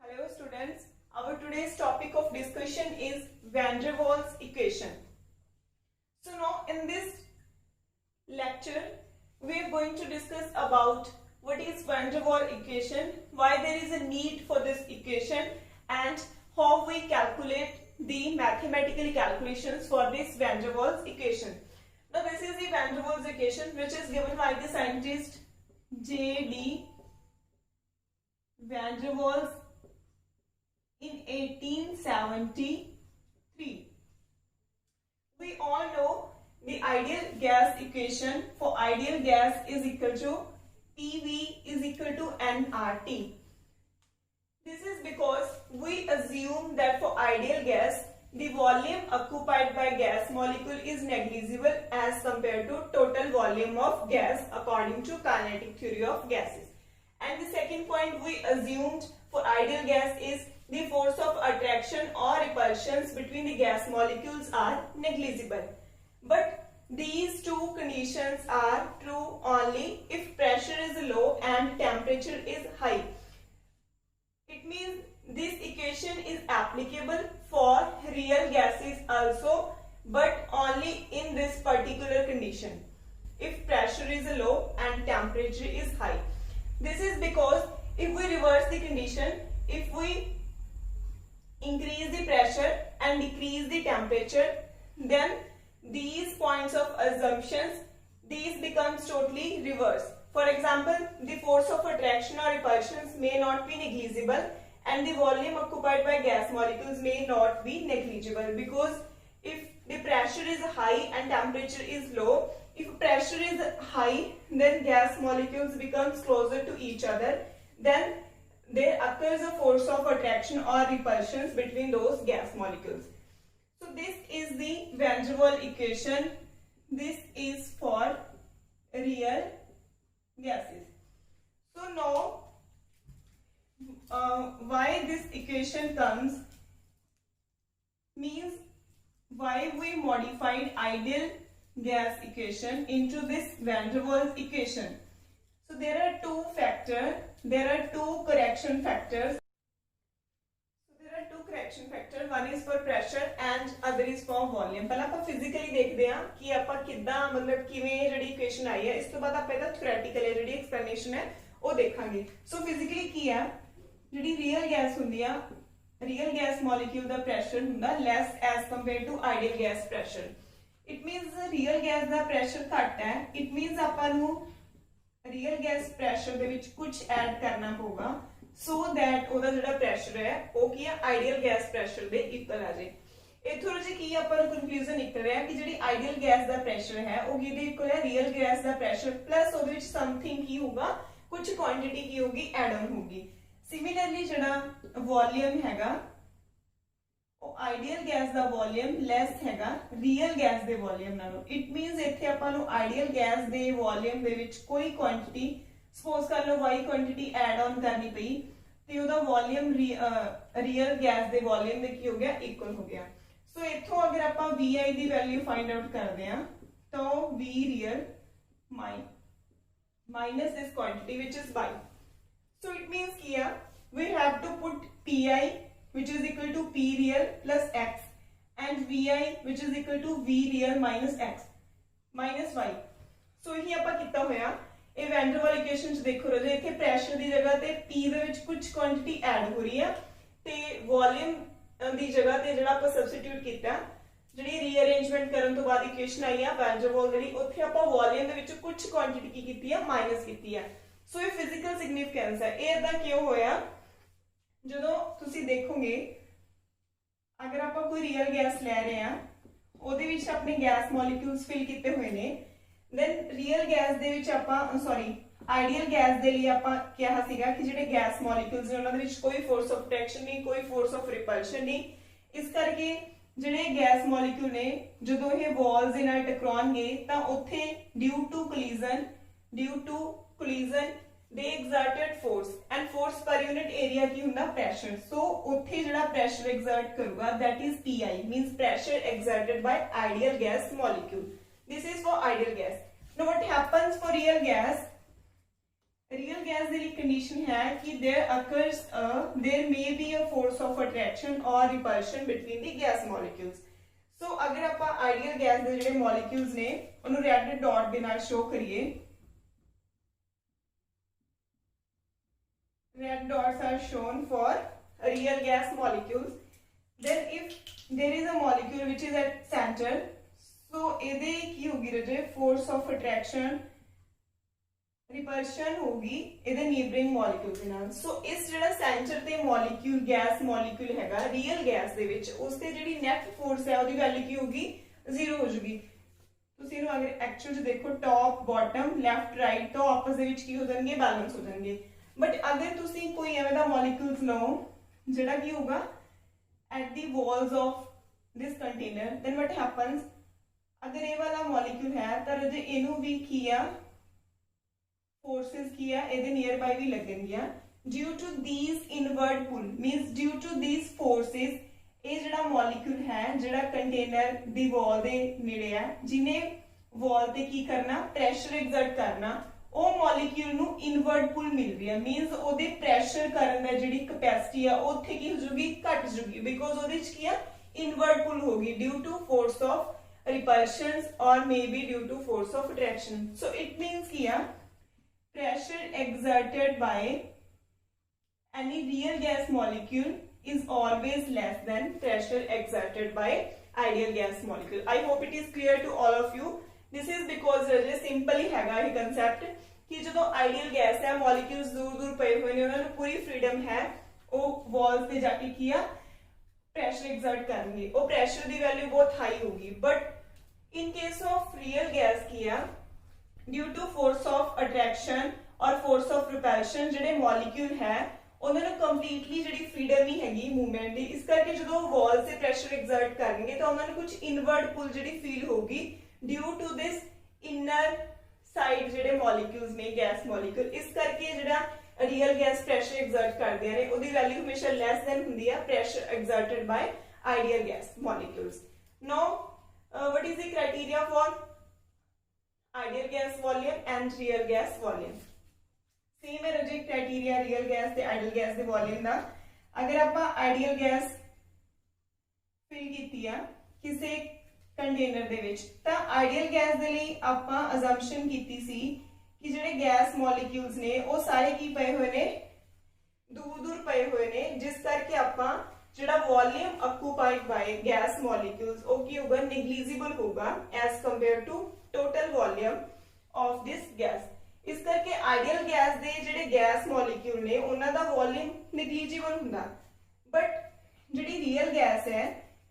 Hello students, our today's topic of discussion is Van der Waals equation. So now in this lecture we are going to discuss about what is Van der Waals equation, why there is a need for this equation and how we calculate the mathematical calculations for this Van der Waals equation. Now this is the Van der Waals equation which is given by the scientist J.D. Van der Waals in 1873. We all know the ideal gas equation. For ideal gas is equal to PV is equal to nRT. This is because we assume that for ideal gas the volume occupied by gas molecule is negligible as compared to total volume of gas according to kinetic theory of gases. And the second point we assumed for ideal gas is the force of attraction or repulsions between the gas molecules are negligible. But these two conditions are true only if pressure is low and temperature is high. It means this equation is applicable for real gases also, but only in this particular condition, if pressure is low and temperature is high. This is because if we reverse the condition, if we increase the pressure and decrease the temperature, then these points of assumptions, these becomes totally reverse. For example, the force of attraction or repulsions may not be negligible and the volume occupied by gas molecules may not be negligible, because if the pressure is high and temperature is low, if pressure is high, then gas molecules becomes closer to each other, then there occurs a force of attraction or repulsions between those gas molecules. So this is the Van der Waals equation. This is for real gases. So now why this equation comes means why we modified ideal gas equation into this Van der Waals equation. So there are two factors. There are two correction factors. So there are two correction factors. One is for pressure and other is for volume. पहला ਆਪਾਂ physically देखते हैं कि ਆਪਾਂ किद्दां मतलब किवें ਜਿਹੜੀ equation आई है. इस तो बाद ਆਪਾਂ ਇਹਦਾ theoretical ਜਿਹੜੀ explanation है ਉਹ ਦੇਖਾਂਗੇ. So physically ਕੀ ਹੈ, ਜਿਹੜੀ real gas ਹੁੰਦੀ ਆ, real gas molecule ਦਾ pressure ਹੁੰਦਾ less as compared to ideal gas pressure. It means real gas the pressure ਘੱਟ ਹੈ. It means ਆਪਾਂ ਨੂੰ ਰੀਅਲ ਗੈਸ ਪ੍ਰੈਸ਼ਰ ਦੇ ਵਿੱਚ ਕੁਝ ਐਡ ਕਰਨਾ ਪਊਗਾ ਸੋ ਦੈਟ ਉਹਦਾ ਜਿਹੜਾ ਪ੍ਰੈਸ਼ਰ ਹੈ ਉਹ ਕੀ ਹੈ ਆਈਡੀਅਲ ਗੈਸ ਪ੍ਰੈਸ਼ਰ ਦੇ ਇਕੁਅਲ ਆ ਜੇ। ਇਥੋਂ ਜੀ ਕੀ ਆਪਾਂ ਨੂੰ ਕਨਕਲੂਜਨ ਨਿਕਲ ਰਿਹਾ ਕਿ ਜਿਹੜੀ ਆਈਡੀਅਲ ਗੈਸ ਦਾ ਪ੍ਰੈਸ਼ਰ ਹੈ ਉਹ ਕਿਹਦੇ ਇਕੁਅਲ ਹੈ, ਰੀਅਲ ਗੈਸ ਦਾ ਪ੍ਰੈਸ਼ਰ ਪਲੱਸ ਉਹਦੇ ਵਿੱਚ ਸਮਥਿੰਗ ਕੀ ਹੋਊਗਾ, ਕੁਝ ਕੁਆਂਟੀਟੀ ਕੀ ਹੋਊਗੀ, ਐਡ ਆਨ ਹੋਊਗੀ। ਸਿਮਿਲਰਲੀ ਜਿਹੜਾ ਵੋਲਿਊਮ ਹੈਗਾ ਉਹ ਆਈਡੀਅਲ ਗੈਸ ਦਾ ਵੋਲਿਊਮ ਲੈਸ ਹੈਗਾ ਰੀਅਲ ਗੈਸ ਦੇ ਵੋਲਿਊਮ ਨਾਲੋਂ। ਇਟ ਮੀਨਸ ਇੱਥੇ ਆਪਾਂ ਨੂੰ ਆਈਡੀਅਲ ਗੈਸ ਦੇ ਵੋਲਿਊਮ ਦੇ ਵਿੱਚ ਕੋਈ ਕੁਆਂਟੀਟੀ ਸਪੋਜ਼ ਕਰ ਲਓ y ਕੁਆਂਟੀਟੀ ਐਡ ਆਨ ਕਰਨੀ ਪਈ ਤੇ ਉਹਦਾ ਵੋਲਿਊਮ ਰੀਅਲ ਗੈਸ ਦੇ ਵੋਲਿਊਮ ਦੇ ਕੀ ਹੋ ਗਿਆ, ਇਕੁਅਲ ਹੋ ਗਿਆ। ਸੋ ਇੱਥੋਂ ਅਗਰ ਆਪਾਂ vi ਦੀ ਵੈਲਿਊ ਫਾਈਂਡ ਆਊਟ ਕਰਦੇ ਹਾਂ ਤਾਂ v real minus this quantity which is y. So it means ਕੀ ਆ, we have to put pi which is equal to p real plus x and vi which is equal to v real minus x minus y. So ਇਹ ਆਪਾਂ ਕੀਤਾ ਹੋਇਆ ਇਹ van ਡਰ ਵਾਲ equation ਚ ਦੇਖੋ ਰਾਜੇ, ਇੱਥੇ ਪ੍ਰੈਸ਼ਰ ਦੀ ਜਗ੍ਹਾ ਤੇ p ਦੇ ਵਿੱਚ ਕੁਝ ਕੁਆਂਟੀਟੀ ਐਡ ਹੋ ਰਹੀ ਹੈ ਤੇ ਵੋਲਿਊਮ ਦੀ ਜਗ੍ਹਾ ਤੇ ਜਿਹੜਾ ਆਪਾਂ ਸਬਸਟੀਟਿਊਟ ਕੀਤਾ, ਜਿਹੜੀ ਰੀਅਰੇਂਜਮੈਂਟ ਕਰਨ ਤੋਂ ਬਾਅਦ ਇਕੁਏਸ਼ਨ ਆਈ ਆ ਵੈਨ ਡਰ ਵਾਲ ਜਿਹੜੀ, ਉੱਥੇ ਆਪਾਂ ਵੋਲਿਊਮ ਦੇ ਵਿੱਚ ਕੁਝ ਕੁਆਂਟੀਟੀ ਕੀ ਕੀਤੀ ਆ, ਮਾਈਨਸ ਕੀਤੀ ਆ। ਸੋ ਇਹ ਫਿਜ਼ੀਕਲ ਸਿਗਨੀਫੀਕੈਂਸ ਹੈ। ਇਹ ਇਦਾਂ ਕਿਉਂ ਹੋਇਆ, ਜਦੋਂ ਤੁਸੀਂ ਦੇਖੋਗੇ ਅਗਰ ਆਪਾਂ ਕੋਈ ਰੀਅਲ ਗੈਸ ਲੈ ਰਹੇ ਆ ਉਹਦੇ ਵਿੱਚ ਆਪਣੇ ਗੈਸ ਮੋਲੀਕਿਊਲਸ ਫਿਲ ਕੀਤੇ ਹੋਏ ਨੇ, ਦੈਨ ਰੀਅਲ ਗੈਸ ਦੇ ਵਿੱਚ ਆਪਾਂ ਆਈਡੀਅਲ ਗੈਸ ਦੇ ਲਈ ਆਪਾਂ ਕਿਹਾ ਸੀਗਾ ਕਿ ਜਿਹੜੇ ਗੈਸ ਮੋਲੀਕਿਊਲਸ ਨੇ ਉਹਨਾਂ ਦੇ ਵਿੱਚ ਕੋਈ ਫੋਰਸ ਆਫ ਅਟਰੈਕਸ਼ਨ ਨਹੀਂ, ਕੋਈ ਫੋਰਸ ਆਫ ਰਿਪਲਸ਼ਨ ਨਹੀਂ। ਇਸ ਕਰਕੇ ਜਿਹੜੇ ਗੈਸ ਮੋਲੀਕਿਊਲ ਨੇ ਜਦੋਂ ਇਹ ਵਾਲਸ ਦੇ ਨਾਲ ਟਕਰਾਉਣਗੇ ਤਾਂ ਉੱਥੇ due to collision they exerted force and force per unit area ਕੀ ਹੁੰਦਾ, pressure. So ਉੱਥੇ ਜਿਹੜਾ pressure exert ਕਰੂਗਾ that is pi, means pressure exerted by ideal gas molecule. This is for ideal gas. Now what happens for real gas, real gas के लिए condition है कि there may be a force of attraction और repulsion between the gas molecules. So अगर आप ideal gas के जिहड़े molecules ने उन्होंने रेड डॉट के नाल शो करिए, red dots are shown for real gas molecules. Then if there is a molecule which is at center, so ਇਹਦੇ ਕੀ ਹੋਗੀ ਰਜੇ force of attraction रिपल्शन होगी ਇਹਦੇ ਨੀਬਰਿੰਗ ਮੋਲੀਕਿਊਲ ਦੇ ਨਾਲ। ਸੋ ਇਸ ਜਿਹੜਾ ਸੈਂਟਰ ਤੇ ਮੋਲੀਕਿਊਲ ਗੈਸ ਮੋਲੀਕਿਊਲ ਹੈਗਾ ਰੀਅਲ ਗੈਸ ਦੇ ਵਿੱਚ, ਉਸ ਤੇ ਜਿਹੜੀ ਨੈਟ ਫੋਰਸ ਹੈ ਉਹਦੀ ਵੈਲਿਊ ਕੀ ਹੋਗੀ, 0 ਹੋ ਜੂਗੀ। ਤੁਸੀਂ ਇਹਨੂੰ ਅਗਰ ਐਕਚੁਅਲ ਚ ਦੇਖੋ ਟੌਪ ਬਾਟਮ ਲੈਫਟ ਰਾਈਟ ਤਾਂ ਆਪਸ ਦੇ ਵਿੱਚ ਕੀ ਹੋ ਜਾਣਗੇ, ਬੈਲੈਂਸ ਹੋ ਜਾਣਗੇ। बट अगर तुसी कोई एवें दा मॉलिक्यूल्स लो जिहड़ा की होगा at the walls of this container, then what happens, अगर ये वाला मॉलिक्यूल है तो रजे इनू भी की आ फोर्सेस की आ इहदे नियर बाय भी लगणगियां। Due to these inward pull means due to these forces ये जिहड़ा मॉलिक्यूल है जिहड़ा कंटेनर दी वॉल दे नेड़े है, जिने वॉल ते की करना, प्रेशर एक्सर्ट करना, ਉਹ ਮੋਲੀਕਿਊਲ ਨੂੰ ਇਨਵਰਡ ਪੁਲ ਮਿਲ ਰਹੀ ਹੈ। ਮੀਨਸ ਉਹਦੇ ਪ੍ਰੈਸ਼ਰ ਕਰਨ ਦਾ ਜਿਹੜੀ ਕੈਪੈਸਿਟੀ ਆ ਉੱਥੇ ਕੀ ਹੋ ਜੂਗੀ, ਘਟ ਜੂਗੀ, ਬਿਕੋਜ਼ ਉਹਦੇ ਵਿੱਚ ਕੀ ਆ, ਇਨਵਰਡ ਪੁਲ ਹੋਗੀ due to force of repulsion ਔਰ may be due to force of attraction. So it means ਕੀ ਆ, pressure exerted by any real gas molecule is always less than pressure exerted by ideal gas molecule. I hope it is clear to all of you. This is because Raje simple ही हैगा ये concept कि जो ideal gas है molecules दूर दूर पे हुए ने उन्होंने पूरी फ्रीडम है वो वॉल्स पे जाके किया प्रेशर एक्सर्ट करेंगे, वो प्रेशर की वैल्यू बहुत हाई होगी। But in case of real gas किया due to force of attraction और फोर्स ऑफ रिपल्शन ਜਿਹੜੇ मॉलिक्यूल है उन्होंने कंप्लीटली जी फ्रीडम नहीं हैगी मूवमेंट की, इस करके जो वॉल से प्रेशर एक्सर्ट करेंगे तो उन्होंने कुछ इनवर्ड पुल जी फील होगी due to this inner side जेडे मॉलिक्यूल्स ने गैस मॉलिक्यूल, इस करके जेड़ा रियल गैस प्रेशर एक्सर्ट करदे ने ओदी वैल्यू हमेशा लेस देन हुंदी है pressure exerted by ideal gas molecules. Now what is the criteria for ideal gas volume and real gas volume. Same है रजे क्राइटेरिया रियल गैस ते आइडियल गैस दे volume दा। अगर आपां आइडियल गैस फिल कीती आ किसी container दे विच तां आइडियल गैस दे लई आपां अजम्पशन कीती सी कि जिहड़े गैस मॉलिक्यूल्स ने वो सारे की पए हुए ने, दूर दूर पए हुए ने, जिस करके आपां जिहड़ा volume occupied by gas molecules वो की होगा, नेग्लिजिबल होगा as compare to total volume of this gas. इस करके आइडियल गैस दे जिहड़े गैस मॉलिक्यूल ने उन्हां दा वॉल्यूम नेग्लिजिबल हुंदा। बट जिहड़ी रियल गैस है,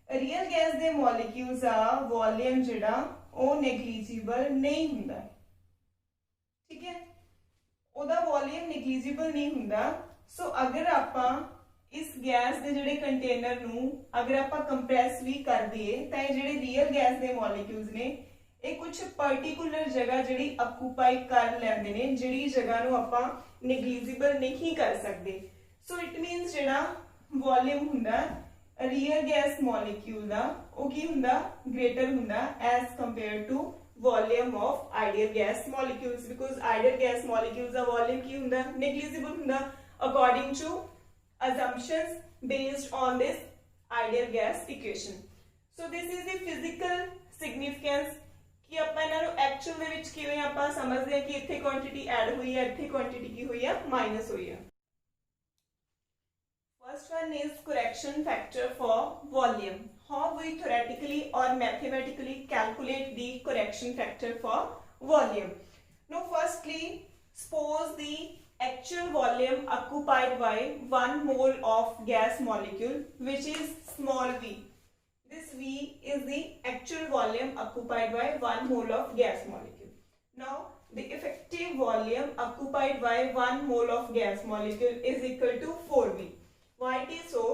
रियल गैस दे मॉलिक्यूल्स दा वॉल्यूम जिहड़ा वो नेग्लिजिबल नहीं हुंदा, ठीक है, ओदा वॉल्यूम नेग्लिजिबल नहीं हुंदा। सो अगर आपां इस गैस दे जिहड़े कंटेनर नूं अगर आपां कंप्रेस भी कर दिए तां जिहड़े रियल गैस दे मॉलिक्यूल्स ने ये कुछ पर्टिकुलर जगह जिहड़ी ऑक्यूपाई कर लैंदे ने, जिहड़ी जगह नूं आपां नेग्लिजिबल नहीं कर सकदे। सो इट मीनस जिहड़ा वॉल्यूम हुंदा रियल गैस मॉलिक्यूल दा वो की हुंदा, ग्रेटर हुंदा as compare to volume of ideal gas molecules, because ideal gas molecules दा वॉल्यूम की हुंदा, नेग्लिजिबल हुंदा according to assumptions based on this ideal gas equation. So this is the physical significance कि ਆਪਾਂ ਇਹਨਾਂ ਨੂੰ ਐਕਚੁਅਲ ਦੇ ਵਿੱਚ ਕਿਵੇਂ ਆਪਾਂ ਸਮਝਦੇ ਹਾਂ ਕਿ ਇੱਥੇ ਕੁਆਂਟੀਟੀ ਐਡ ਹੋਈ ਹੈ, ਇੱਥੇ ਕੁਆਂਟੀਟੀ ਕੀ ਹੋਈ ਹੈ, ਮਾਈਨਸ ਹੋਈ ਹੈ। First one is correction factor for volume. How we theoretically or mathematically calculate the correction factor for volume. Now firstly, suppose the actual volume occupied by 1 mole of gas molecule which is small v. This v is the actual volume occupied by 1 mole of gas molecule. Now the effective volume occupied by 1 mole of gas molecule is equal to 4v. Why it is so?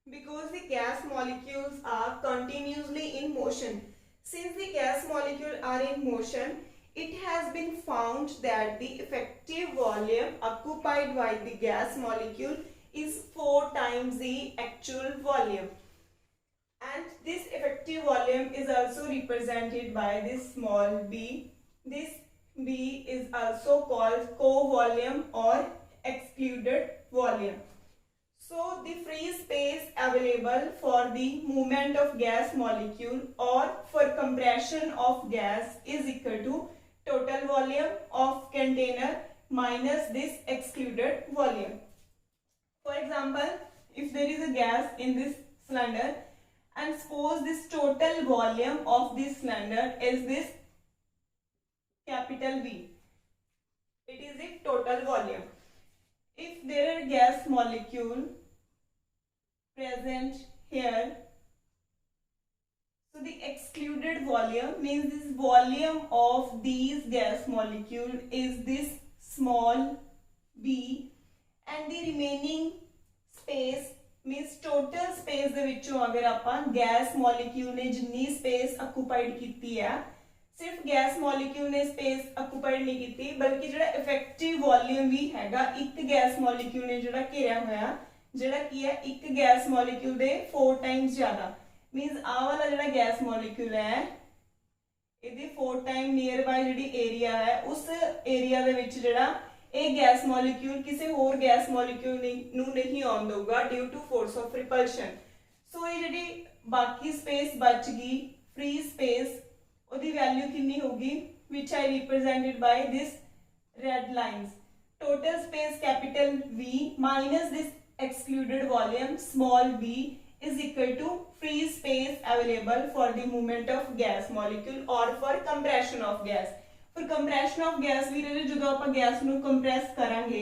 Because the gas molecules are continuously in motion. Since the gas molecules are in motion, it has been found that the effective volume occupied by the gas molecule is 4 times the actual volume. And this effective volume is also represented by this small b. This B is also called co-volume or excluded volume. So the free space available for the movement of gas molecule or for compression of gas is equal to total volume of container minus this excluded volume. For example, if there is a gas in this cylinder and suppose this total volume of this cylinder is this capital V, it is the total volume. If there are gas molecule present here, so the excluded volume means this volume of these gas molecule is this small b, and the remaining space means total space ਦੇ ਵਿੱਚੋਂ ਅਗਰ ਆਪਾਂ gas molecule ਨੇ ਜਿੰਨੀ space occupied ਕੀਤੀ ਹੈ, ਸਿਰਫ gas molecule ਨੇ ਸਪੇਸ ਆਕੂਪਾਈਡ ਨਹੀਂ ਕੀਤੀ ਬਲਕਿ ਜਿਹੜਾ ਇਫੈਕਟਿਵ ਵੋਲਿਊਮ ਵੀ ਹੈਗਾ ਇੱਕ ਗੈਸ ਮੋਲੀਕਿਊਲ ਨੇ ਜਿਹੜਾ ਘੇਰਿਆ ਹੋਇਆ, ਜਿਹੜਾ ਕੀ ਹੈ ਇੱਕ ਗੈਸ ਮੋਲੀਕਿਊਲ ਦੇ 4 ਟਾਈਮਸ ਜ਼ਿਆਦਾ, मीनस आ वाला जो गैस मॉलिक्यूल है ये 4 टाइम नियर बाय जी एरिया है उस एरिया गैस मॉलिक्यूल किसी होर गैस मॉलिक्यूल नहीं आउण देगा due to force of repulsion. So ये जी बाकी स्पेस बच गई फ्री स्पेस उसकी वैल्यू कितनी होगी which I represented by this red lines, total space capital V minus this excluded volume small b is equal to free space available for the movement of gas molecule or for compression of gas. For compression of gas ਵੀ ਜਦੋਂ ਆਪਾਂ gas ਨੂੰ compress ਕਰਾਂਗੇ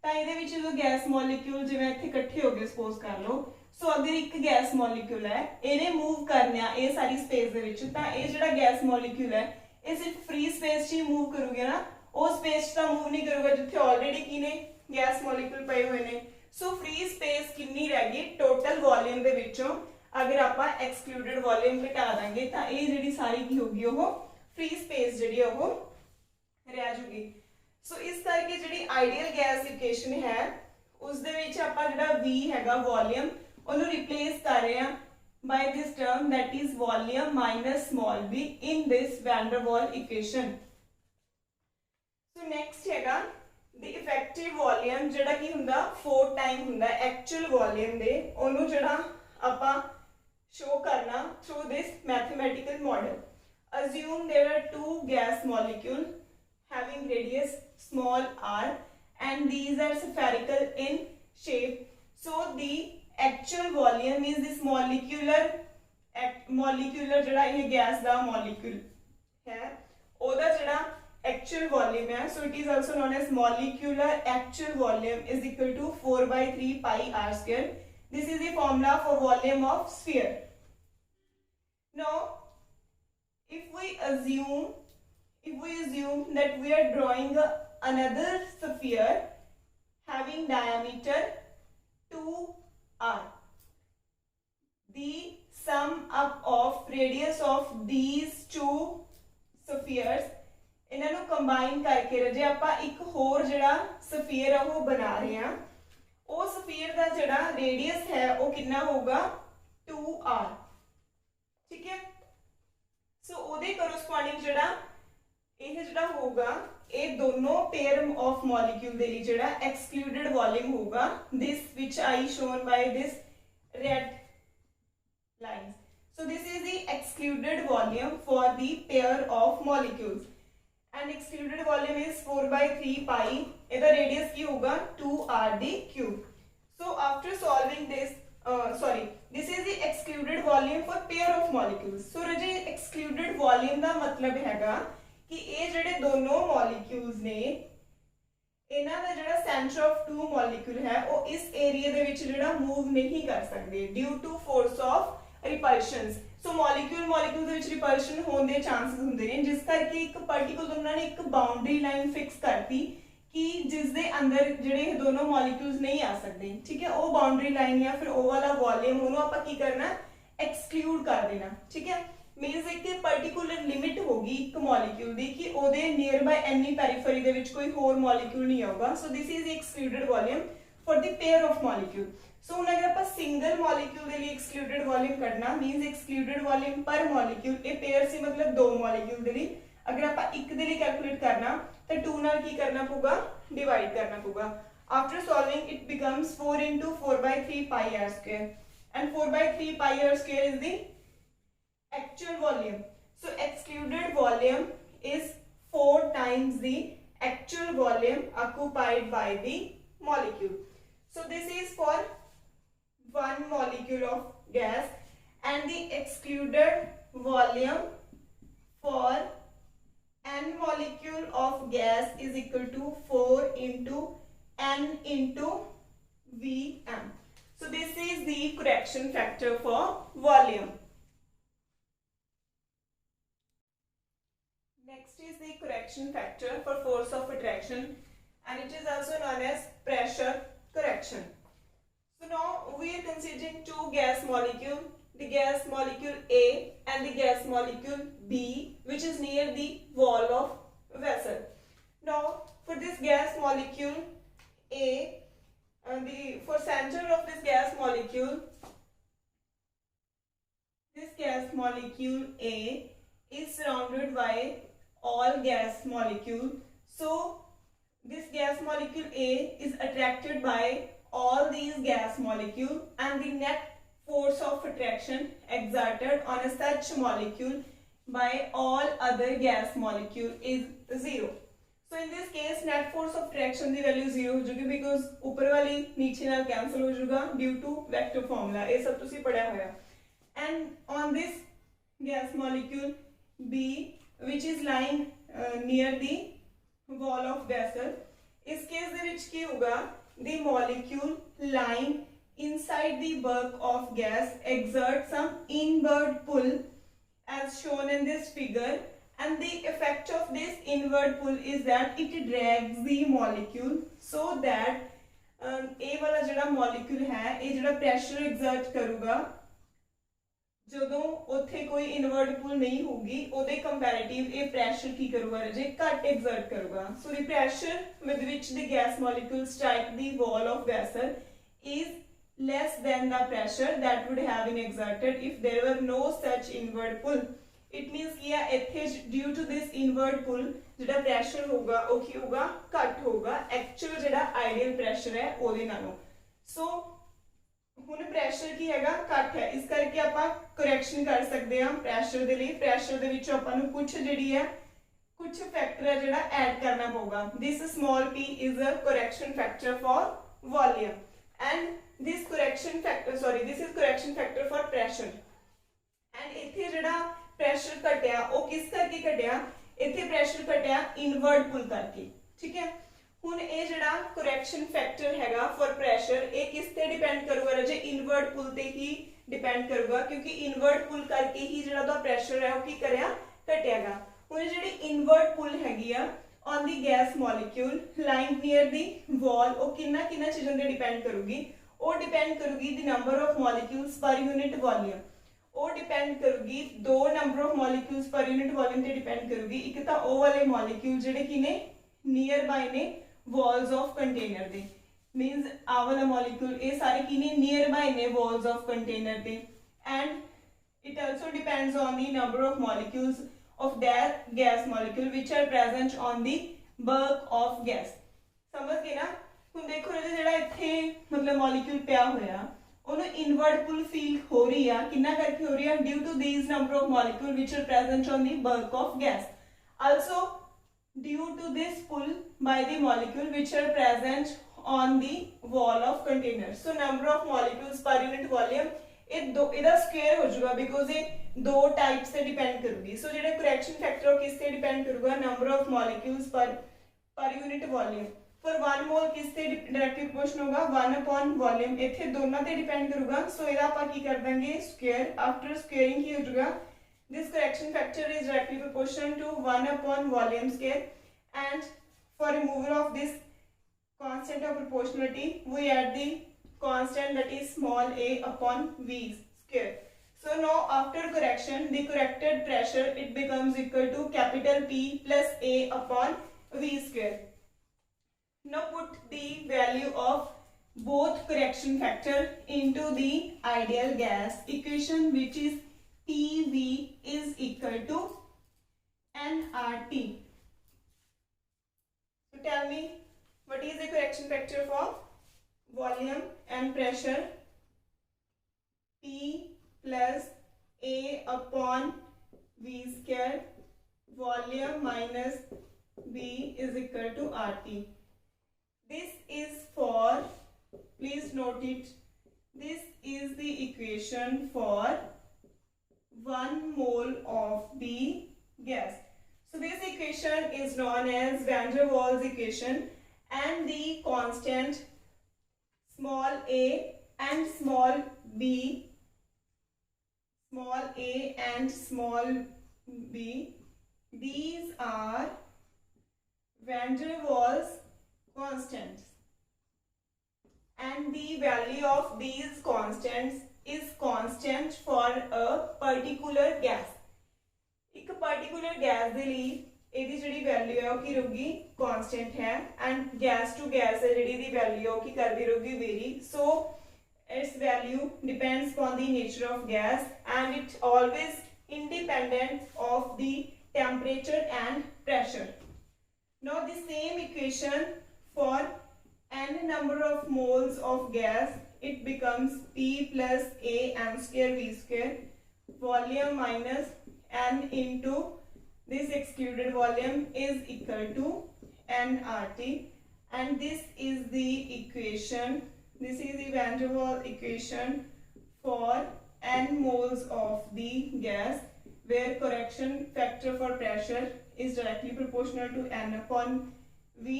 ਤਾਂ ਇਹਦੇ ਵਿੱਚ ਜੋ gas molecule ਜਿਵੇਂ ਇੱਥੇ ਇਕੱਠੇ ਹੋ ਗਏ ਸਪੋਜ਼ ਕਰ ਲਓ, ਸੋ ਅਗਰ ਇੱਕ ਗੈਸ ਮੋਲੀਕਿਊਲ ਹੈ ਇਹਨੇ ਮੂਵ ਕਰਨਾ ਇਹ ਸਾਰੀ ਸਪੇਸ ਦੇ ਵਿੱਚ, ਤਾਂ ਇਹ ਜਿਹੜਾ ਗੈਸ ਮੋਲੀਕਿਊਲ ਹੈ ਇਹ ਸਿਰਫ ਫ੍ਰੀ ਸਪੇਸ 'ਚ ਹੀ ਮੂਵ ਕਰੂਗਾ ਨਾ, ਉਹ ਸਪੇਸ 'ਚ ਤਾਂ ਮੂਵ ਨਹੀਂ ਕਰੂਗਾ ਜਿੱਥੇ ਆਲਰੇਡੀ ਕੀ ਨੇ ਗੈਸ ਮੋਲੀਕਿਊਲ ਪਏ ਹੋਏ ਨੇ। सो फ्री स्पेस कितनी रह गई टोटल वॉल्यूम दे विचों अगर आप एक्सक्लूडेड वॉल्यूम घटा देंगे तो ये जी सारी की होगी वो फ्री स्पेस जी रह जूगी। सो इस करके जी आइडियल गैस इक्वेशन है उस दे विच आपां जिहड़ा V हैगा वॉल्यूम उन्होंने रिप्लेस कर रहे हैं by this term that is volume minus small b in this van der Waal equation. So next हैगा the effective volume ਜਿਹੜਾ ਕੀ ਹੁੰਦਾ 4 ਟਾਈਮ ਹੁੰਦਾ actual volume ਦੇ, ਉਹਨੂੰ ਜਿਹੜਾ ਆਪਾਂ show ਕਰਨਾ through this mathematical model. Assume there are 2 gas molecules having radius small r and these are spherical in shape. So the actual volume is this molecular ਜਿਹੜਾ ਇਹ gas ਦਾ molecule ਹੈ ਉਹਦਾ ਜਿਹੜਾ actual volume है, so it is also known as molecular actual volume is equal to 4 by 3 pi r square. This is the formula for volume of sphere. Now if we assume that we are drawing another sphere having diameter 2r, the sum up of radius of these two spheres इन्हों combine करके रजे आपां एक होर जिहड़ा sphere है वो बना रहे हैं, वो स्फीयर का जिहड़ा रेडियस है वो कितना होगा 2r, ठीक है। सो ओदे करस्पॉन्डिंग जिहड़ा ਇਹ ਜਿਹੜਾ ਹੋਗਾ ਇਹ ਦੋਨੋਂ पेयर ऑफ मॉलिक्यूल ਦੇ ਲਈ ਜਿਹੜਾ एक्सक्लूडेड वॉल्यूम होगा this which I shown by this red lines. So this is the excluded volume for the pair of molecules and excluded volume is 4 by 3 pi, इधर radius की होगा 2r d cube. So after solving this this is the excluded volume for pair of molecules. So Raje excluded volume का मतलब हैगा कि ये जड़े दोनों molecules ने इन्हां दा जड़ा center of 2 molecule है वो इस area दे विच जड़ा move नहीं कर सकते due to force of repulsions. So molecule ਦੇ ਵਿੱਚ ਰਿਪਲਸ਼ਨ ਹੋਣ ਦੇ ਚਾਂਸਸ ਹੁੰਦੇ ਨੇ ਜਿਸ ਕਰਕੇ ਇੱਕ ਪਾਰਟਿਕਲ ਉਹਨਾਂ ਨੇ ਇੱਕ ਬਾਉਂਡਰੀ ਲਾਈਨ ਫਿਕਸ ਕਰਤੀ ਕਿ ਜਿਸ ਦੇ ਅੰਦਰ ਜਿਹੜੇ ਇਹ ਦੋਨੋਂ ਮੋਲੀਕਿਊਲਸ ਨਹੀਂ ਆ ਸਕਦੇ, ਠੀਕ ਹੈ। ਉਹ ਬਾਉਂਡਰੀ ਲਾਈਨ ਜਾਂ ਫਿਰ ਉਹ ਵਾਲਾ ਵੋਲਿਊਮ ਉਹਨੂੰ ਆਪਾਂ ਕੀ ਕਰਨਾ ਐਕਸਕਲੂਡ ਕਰ ਦੇਣਾ, ਠੀਕ ਹੈ। ਮੀਨਸ ਇੱਕ ਪਾਰਟਿਕੂਲਰ ਲਿਮਿਟ ਹੋਗੀ ਇੱਕ ਮੋਲੀਕਿਊਲ ਦੀ ਕਿ ਉਹਦੇ ਨੀਅਰ ਬਾਈ ਐਨੀ ਪੈਰੀਫਰੀ ਦੇ ਵਿੱਚ ਕੋਈ ਹੋਰ ਮੋਲੀਕਿਊਲ ਨਹੀਂ ਆਊਗਾ। So this is the excluded volume for the pair of molecule. So हुण अगर आप सिंगल मॉलिक्यूल के लिए एक्सक्लूडेड वॉल्यूम कढना means excluded volume per molecule ये पेयर सी मतलब 2 मॉलिक्यूल के लिए अगर आप एक दे लिए कैलकुलेट करना तो 2 नाल की करना पऊगा डिवाइड करना पऊगा after solving it becomes 4 into 4/3 pi r square and 4/3 pi r square is the actual volume. So excluded volume is 4 times the actual volume occupied by the molecule. So this is for one molecule of gas and the excluded volume for n molecule of gas is equal to 4 into n into Vm. So this is the correction factor for volume. Next is the correction factor for force of attraction and it is also known as pressure correction. So now we are considering two gas molecules, the gas molecule A and the gas molecule B, which is near the wall of vessel. Now for this gas molecule A, for center of this gas molecule A is surrounded by all gas molecule. So this gas molecule A is attracted by all these gas molecule and the net force of attraction exerted on a such molecule by all other gas molecule is 0. So in this case net force of attraction the value 0 हो जाएगी because ऊपर वाली नीचे नाल cancel हो जाएगा due to vector formula ये सब तुसी पढ़ा होया. And on this gas molecule B which is lying near the wall of vessel, इस case दे विच की होगा the molecule lying inside the bulk of gas exert some inward pull as shown in this figure, and the effect of this inward pull is that it drags the molecule so that A वाला जड़ा molecule है ये जड़ा pressure exert करूगा ਜਦੋਂ ਉੱਥੇ ਕੋਈ inward ਪੁਲ ਨਹੀਂ ਹੋਊਗੀ ਉਹਦੇ ਕੰਪੈਰੀਟਿਵ ਇਹ ਪ੍ਰੈਸ਼ਰ ਕੀ ਕਰੂਗਾ ਰਾਜੇ ਘੱਟ ਐਗਜ਼ਰਟ ਕਰੂਗਾ. ਸੋ the pressure with which the gas molecule strike the wall of vessel is less than the pressure that would have been exerted if there were no such inward pull. It means कि ਇੱਥੇ due to this inward pull ਜਿਹੜਾ pressure ਹੋਊਗਾ ਉਹ ਕੀ ਹੋਊਗਾ ਘੱਟ ਹੋਊਗਾ actual ਜਿਹੜਾ ideal pressure ਹੈ ਉਹਦੇ ਨਾਲੋਂ. ਸੋ ਹੁਣ ਪ੍ਰੈਸ਼ਰ ਕੀ ਹੈਗਾ ਘੱਟ ਹੈ ਇਸ ਕਰਕੇ ਆਪਾਂ ਕਰੈਕਸ਼ਨ ਕਰ ਸਕਦੇ ਹਾਂ ਪ੍ਰੈਸ਼ਰ ਦੇ ਲਈ. ਪ੍ਰੈਸ਼ਰ ਦੇ ਵਿੱਚ ਆਪਾਂ ਨੂੰ ਕੁਝ ਜਿਹੜੀ ਹੈ ਕੁਝ ਫੈਕਟਰ ਹੈ ਜਿਹੜਾ ਐਡ ਕਰਨਾ ਪਊਗਾ. this small p is a correction factor for volume and this correction factor for pressure. and ਇੱਥੇ ਜਿਹੜਾ ਪ੍ਰੈਸ਼ਰ ਘਟਿਆ ਉਹ ਕਿਸ ਕਰਕੇ ਘਟਿਆ ਇੱਥੇ ਪ੍ਰੈਸ਼ਰ ਘਟਿਆ ਇਨਵਰਡ ਪੁਲ ਕਰਕੇ. ਠੀਕ ਹੈ ਹੁਣ ਇਹ ਜਿਹੜਾ correction factor ਹੈਗਾ for pressure ਇਹ ਕਿਸ ਤੇ ਡਿਪੈਂਡ ਕਰੂਗਾ ਰਾਜੇ inward pull ਤੇ ਹੀ ਡਿਪੈਂਡ ਕਰੂਗਾ ਕਿਉਂਕਿ inward pull ਕਰਕੇ ਹੀ ਜਿਹੜਾ ਦਾ ਪ੍ਰੈਸ਼ਰ ਹੈ ਉਹ ਕੀ ਕਰਿਆ ਘਟਿਆਗਾ. ਹੁਣ ਜਿਹੜੀ inward pull ਹੈਗੀ ਆ on the gas molecule lying near the wall ਉਹ ਕਿੰਨਾ ਚੀਜ਼ਾਂ ਤੇ ਡਿਪੈਂਡ ਕਰੂਗੀ. ਉਹ ਡਿਪੈਂਡ ਕਰੂਗੀ the number of molecules per unit volume. ਉਹ ਡਿਪੈਂਡ ਕਰੂਗੀ ਦੋ number of molecules per unit volume ਤੇ ਡਿਪੈਂਡ ਕਰੂਗੀ. ਇੱਕ ਤਾਂ ਉਹ ਵਾਲੇ molecule ਜਿਹੜੇ ਕਿ ਨੇ ਨੀਅਰ ਬਾਈ ਨੇ walls of container ਦੇ means ਆ ਵਾਲਾ molecule ਇਹ ਸਾਰੇ ਕੀ ਨੇ ਨੀਅਰ ਬਾਈ ਨੇ walls of container ਦੇ. and it also depends on the number of molecules of that gas molecule which are present on the bulk of gas. ਸਮਝ ਗਏ ਨਾ. ਹੁਣ ਦੇਖੋ ਜਿਹੜਾ ਇੱਥੇ ਮਤਲਬ molecule ਪਿਆ ਹੋਇਆ ਉਹਨੂੰ inward pull feel ਹੋ ਰਹੀ ਆ ਕਿੰਨਾ ਕਰਕੇ ਹੋ ਰਹੀ ਆ due to these number of molecule which are present on the bulk of gas. Also due to this pull by the molecule which are present on the wall of container. So number of molecules per unit volume ਇਹਦਾ square ਹੋ ਜਾਊਗਾ because ਇਹ ਦੋ types ਤੇ depend ਕਰੂਗੀ. ਸੋ ਜਿਹੜਾ correction factor ਉਹ ਕਿਸ ਤੇ ਡਿਪੈਂਡ ਕਰੂਗਾ number of molecules per unit volume. for 1 mole ਕਿਸ ਤੇ ਡਾਇਰੈਕਟਲੀ ਪ੍ਰੋਪੋਰਸ਼ਨ ਹੋਗਾ 1 upon volume ਇੱਥੇ ਦੋਨਾਂ ਤੇ ਡਿਪੈਂਡ ਕਰੂਗਾ. ਸੋ ਇਹਦਾ ਆਪਾਂ ਕੀ ਕਰ ਦਾਂਗੇ ਸਕੁਅਰ. ਆਫਟਰ ਸਕੁਅਰਿੰਗ ਕੀ ਹੋ ਜਾਊਗਾ this correction factor is directly proportional to 1 upon volume square, and for removal of this constant of proportionality we add the constant that is small a upon v square. So now after correction the corrected pressure it becomes equal to capital P plus a upon v square. Now put the value of both correction factor into the ideal gas equation which is PV is equal to nRT. So tell me, what is the correction factor for volume and pressure? P plus A upon V square, volume minus B is equal to RT. This is for, please note it, this is the equation for 1 mole of the gas. So this equation is known as Van der Waals equation, and the constant small a and small b, small a and small b, these are Van der Waals constants, and the value of these constants is constant for a particular gas. एक particular gas ਦੇ ਲਈ ਇਹਦੀ ਜਿਹੜੀ value ਹੈ ਉਹ ਕੀ ਰਹੂਗੀ, constant है, and gas to gas है ਜਿਹੜੀ ਦੀ value ਉਹ ਕੀ ਕਰਦੀ ਰਹੂਗੀ, vary. So its value depends upon the nature of gas, and it always independent of the temperature and pressure. Now the same equation for n number of moles of gas, it becomes P plus A m square V square, volume minus n into this excluded volume is equal to nRT, and this is the equation, this is the Van der Waals equation for n moles of the gas, where correction factor for pressure is directly proportional to n upon V,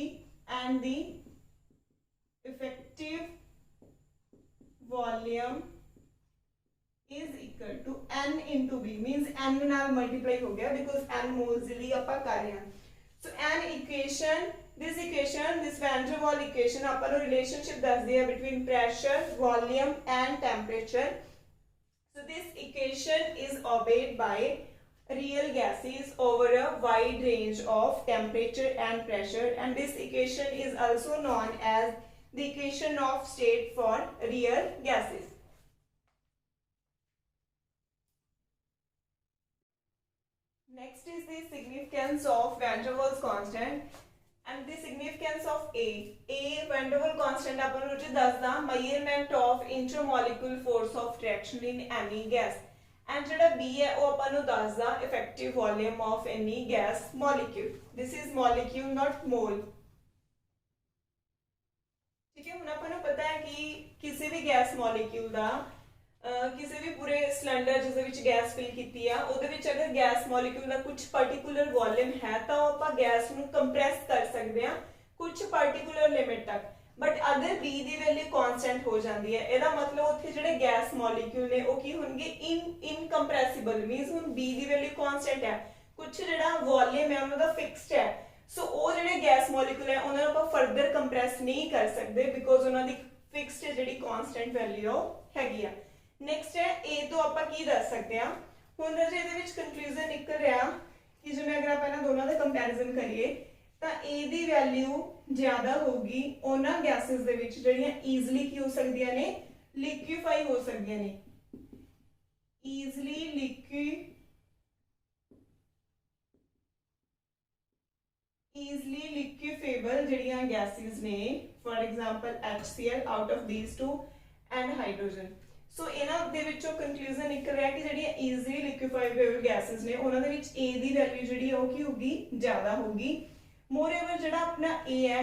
and the effective volume is equal to n into B, means n ਨਾਲ multiply हो गया because n moles ਲਈ ਆਪਾਂ ਕਰ ਰਹੇ ਹਾਂ. So n equation, this equation, this Van der Waals equation ਆਪਾਂ ਨੂੰ relationship ਦੱਸਦੀ ਹੈ between pressure, volume and temperature. So this equation is obeyed by real gases over a wide range of temperature and pressure, and this equation is also known as the equation of state for real gases. Next is the significance of Van der Waals constant, and the significance of A. Van der Waals constant अपन ਨੂੰ ਦੱਸਦਾ measurement of intermolecular force of attraction in any gas, and ਜਿਹੜਾ B ਹੈ ਉਹ ਆਪਾਂ ਨੂੰ ਦੱਸਦਾ effective volume of any gas molecule. This is molecule, not mole. ठीक है, ਹੁਣ ਆਪਾਂ ਨੂੰ ਪਤਾ ਹੈ ਕਿ ਕਿਸੇ ਵੀ ਗੈਸ ਮੋਲੀਕਿਊਲ ਦਾ ਕਿਸੇ ਵੀ ਪੂਰੇ ਸਿਲੰਡਰ ਜਿਸ ਦੇ ਵਿੱਚ ਗੈਸ ਫਿਲ ਕੀਤੀ ਆ ਉਹਦੇ ਵਿੱਚ ਅਗਰ ਗੈਸ ਮੋਲੀਕਿਊਲ ਦਾ ਕੁਝ ਪਾਰਟਿਕੂਲਰ ਵੋਲਿਊਮ ਹੈ ਤਾਂ ਉਹ ਆਪਾਂ ਗੈਸ ਨੂੰ ਕੰਪਰੈਸ ਕਰ ਸਕਦੇ ਆ ਕੁਝ ਪਾਰਟਿਕੂਲਰ ਲਿਮਿਟ ਤੱਕ, ਬਟ ਅਗਰ B ਦੀ ਵੈਲਿਊ ਕਾਂਸਟੈਂਟ ਹੋ ਜਾਂਦੀ ਹੈ ਇਹਦਾ ਮਤਲਬ ਉੱਥੇ ਜਿਹੜੇ ਗੈਸ ਮੋਲੀਕਿਊਲ ਨੇ ਉਹ ਕੀ ਹੋਣਗੇ, ਇਨਕੰਪਰੈਸਿਬਲ, ਮੀਨਸ ਹੁਣ B ਦੀ ਵੈਲਿਊ ਕਾਂਸਟੈਂਟ ਹੈ, ਕੁਝ ਜਿਹੜਾ ਵੋਲਿਊਮ ਹੈ ਉਹਨਾਂ ਦਾ ਫਿਕਸਡ ਹੈ, ਸੋ ਉਹ ਜਿਹੜੇ ਗੈਸ ਮੋਲੀਕਿਊਲ ਹੈ ਉਹਨਾਂ ਨੂੰ ਆਪਾਂ ਫਰਦਰ ਕੰਪਰੈਸ ਨਹੀਂ ਕਰ ਸਕਦੇ ਬਿਕੋਜ਼ ਉਹਨਾਂ ਦੀ ਫਿਕਸਡ ਜਿਹੜੀ ਕਾਂਸਟੈਂਟ ਵੈਲਿਊ ਹੈਗੀ ਆ. नेक्स्ट है ए, तो आप की दस सकते हैं हुण राजे इहदे विच कंक्लूजन निकल रहा कि जिवें अगर आप इन्हां दोनों दा कंपैरिजन करिए तां ए दी वैल्यू ज़्यादा होगी उन्हां गैसेस दे विच जिहड़ियां ईजिली की हो सकदियां ने, लिक्विफाई हो सकदियां ने, ईजिली लिक्विफेबल जिहड़ियां गैसेस ने, for example HCl out of these two and hydrogen. So इन्हां दे विचों कंक्लूजन निकल रहा कि जिहड़ियां ईजिली लिक्विफाइबल गैसेस ने उन्हां दे विच ए दी वैल्यू जिहड़ी है की होगी, ज़्यादा होगी. मोरेओवर जिहड़ा अपना ए है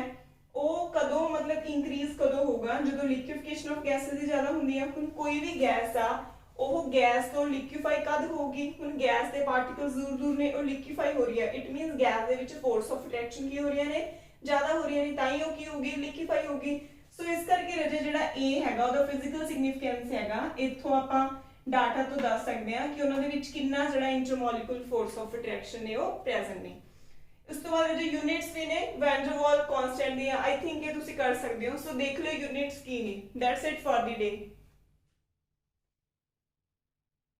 वो कदों मतलब इंक्रीज कदों होगा, जदों लिक्विफिकेशन ऑफ गैसेस ही ज़्यादा हुंदी है. हुण कोई भी गैस आ वो गैस तो लिक्विफाई कद होगी, हुण गैस के पार्टिकल्स दूर दूर ने वो लिक्विफाई हो रही है, it मीनस gas they which force of attraction की हो रही ने, ज़्यादा हो रही है, ताई वो की होगी, लिक्विफाई होगी. सो इस करके रजे जिहड़ा ए हैगा उहदा फिजिकल सिग्निफिकेंस हैगा, इत्थों आपां डाटा तो दस सकते हैं कि उन्हां दे विच कितना जिहड़ा इंटरमोलिक्यूल फोर्स ऑफ अट्रैक्शन है वो प्रेजेंट ने. उस तो बाद जो यूनिट्स भी ने वैन डर वाल कांस्टेंट दी, आई थिंक ये तुसीं कर सकते हो. सो देख लो यूनिट्स की ने. That's it for the day.